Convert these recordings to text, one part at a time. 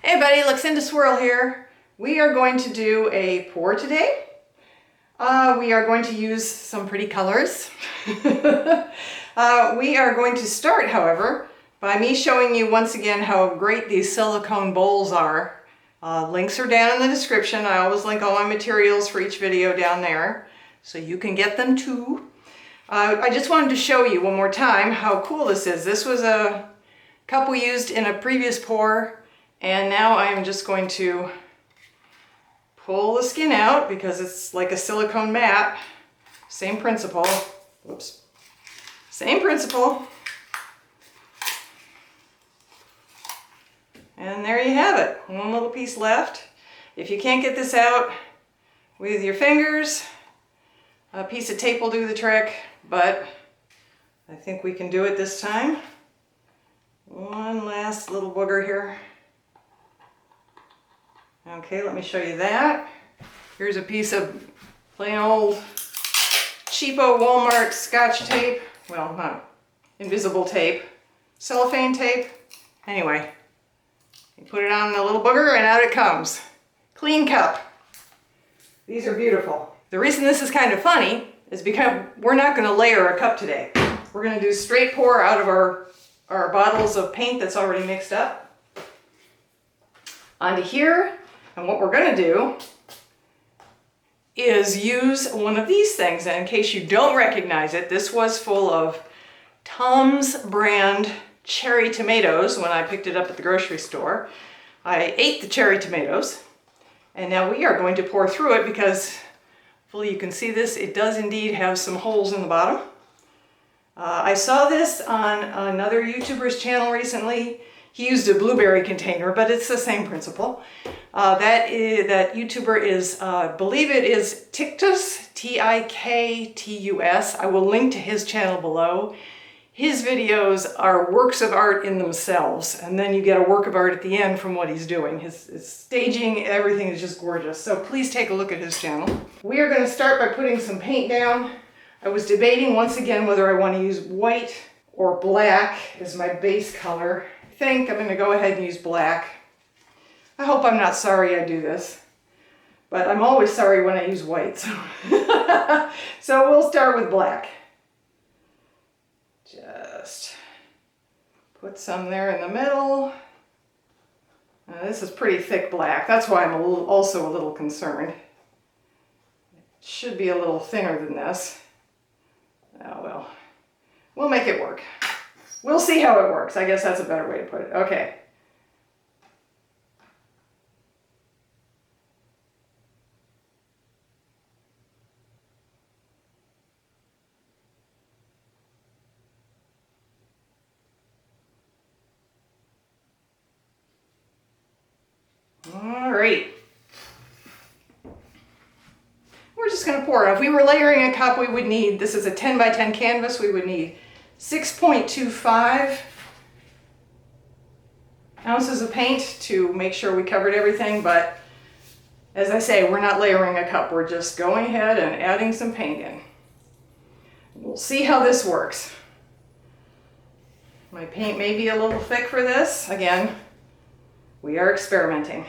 Hey buddy, Luxinda Swirl here. We are going to do a pour today. We are going to use some pretty colors. We are going to start, however, by me showing you once again how great these silicone bowls are. Links are down in the description. I always link all my materials for each video down there, so you can get them too. I just wanted to show you one more time how cool this is. This was a cup we used in a previous pour, and now I am just going to pull the skin out because it's like a silicone mat. Same principle. Whoops. Same principle. And there you have it. One little piece left. If you can't get this out with your fingers, a piece of tape will do the trick, but I think we can do it this time. One last little booger here. Okay, let me show you that. Here's a piece of plain old cheapo Walmart Scotch tape. Well, not invisible tape. Cellophane tape. Anyway, you put it on the little booger and out it comes. Clean cup. These are beautiful. The reason this is kind of funny is because we're not going to layer a cup today. We're going to do straight pour out of our bottles of paint that's already mixed up onto here. And what we're going to do is use one of these things. And in case you don't recognize it, this was full of Tom's brand cherry tomatoes when I picked it up at the grocery store. I ate the cherry tomatoes, and now we are going to pour through it because hopefully you can see this. It does indeed have some holes in the bottom. I saw this on another YouTuber's channel recently. He used a blueberry container, but it's the same principle. That YouTuber is, I believe it is Tiktus, Tiktus. I will link to his channel below. His videos are works of art in themselves, and then you get a work of art at the end from what he's doing. His staging, everything is just gorgeous. So please take a look at his channel. We are going to start by putting some paint down. I was debating once again whether I want to use white or black as my base color. I think I'm going to go ahead and use black. I hope I'm not sorry I do this, but I'm always sorry when I use white. So we'll start with black. Just put some there in the middle. Now, this is pretty thick black. That's why I'm also a little concerned. It should be a little thinner than this. Oh well, we'll make it work. We'll see how it works. I guess that's a better way to put it. Okay. All right. We're just going to pour. If we were layering a cup, we would need, this is a 10 by 10 canvas, we would need 6.25 ounces of paint to make sure we covered everything. But as I say, we're not layering a cup. We're just going ahead and adding some paint in. We'll see how this works. My paint may be a little thick for this. Again, we are experimenting.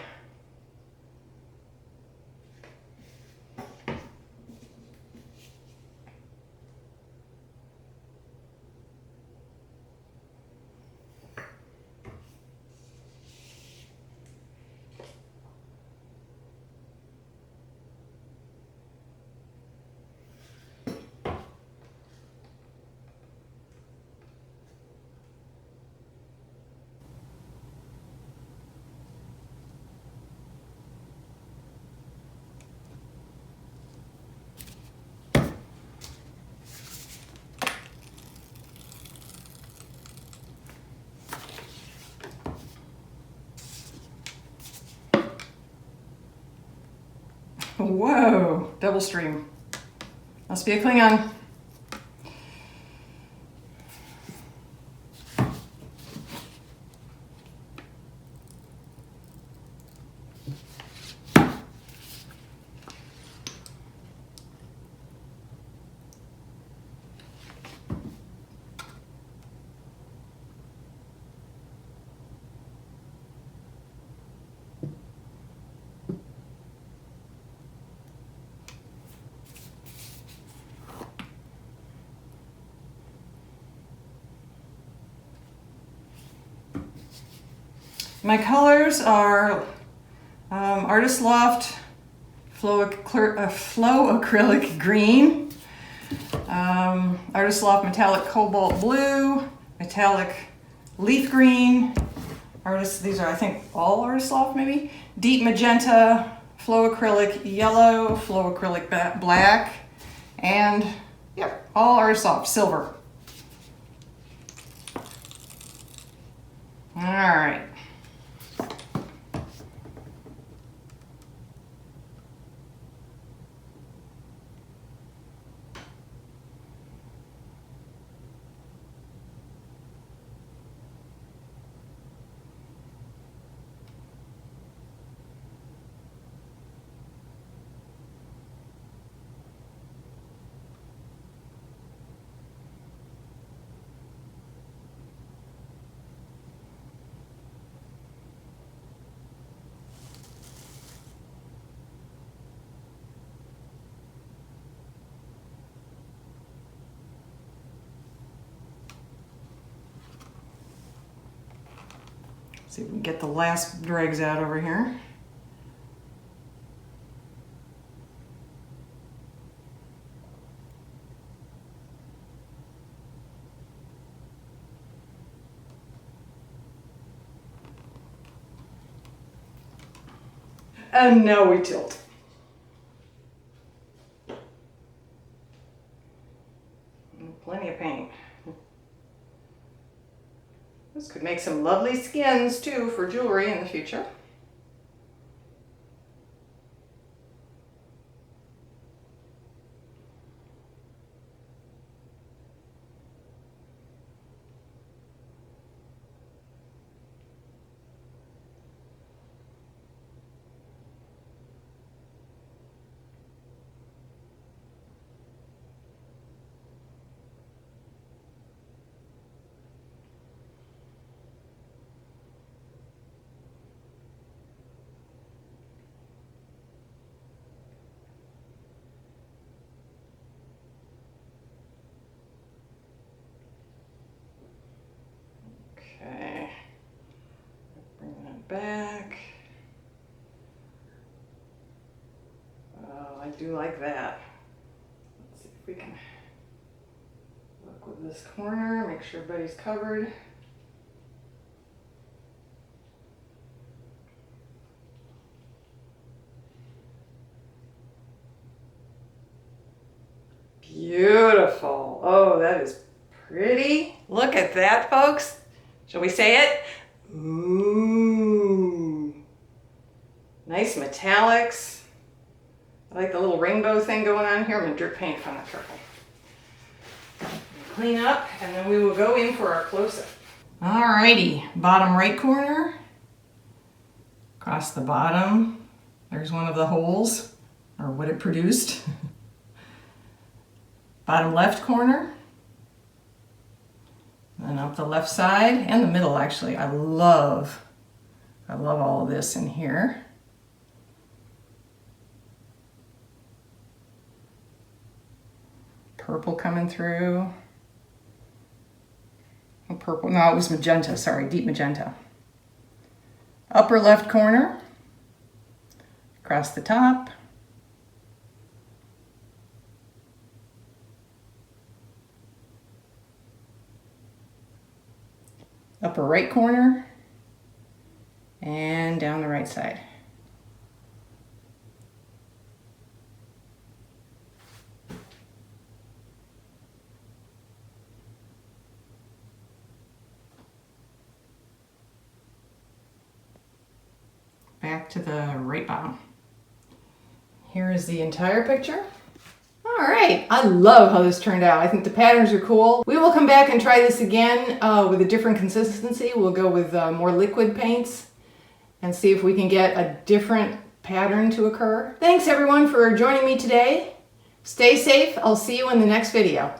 Whoa, double stream. Must be a Klingon. My colors are Artist Loft Flow Acrylic Green, Artist Loft Metallic Cobalt Blue, Metallic Leaf Green, these are I think all Artist Loft maybe, Deep Magenta, Flow Acrylic Yellow, Flow Acrylic Black, and yep, all Artist Loft Silver. All right. See if we can get the last dregs out over here. And now we tilt. Plenty of paint. This could make some lovely skins too for jewelry in the future. Okay, bring that back. Oh, I do like that. Let's see if we can look with this corner, make sure everybody's covered. Beautiful. Oh, that is pretty. Look at that, folks. Shall we say it? Ooh. Nice metallics. I like the little rainbow thing going on here. I'm going to drip paint on that purple. Clean up, and then we will go in for our close-up. Alrighty, bottom right corner. Across the bottom, there's one of the holes, or what it produced. Bottom left corner. And up the left side and the middle, actually. I love all of this in here. Purple coming through. Oh, purple, no, it was magenta, sorry, deep magenta. Upper left corner. Across the top. Upper right corner, and down the right side. Back to the right bottom. Here is the entire picture. All right, I love how this turned out. I think the patterns are cool. We will come back and try this again with a different consistency. We'll go with more liquid paints and see if we can get a different pattern to occur. Thanks everyone for joining me today. Stay safe. I'll see you in the next video.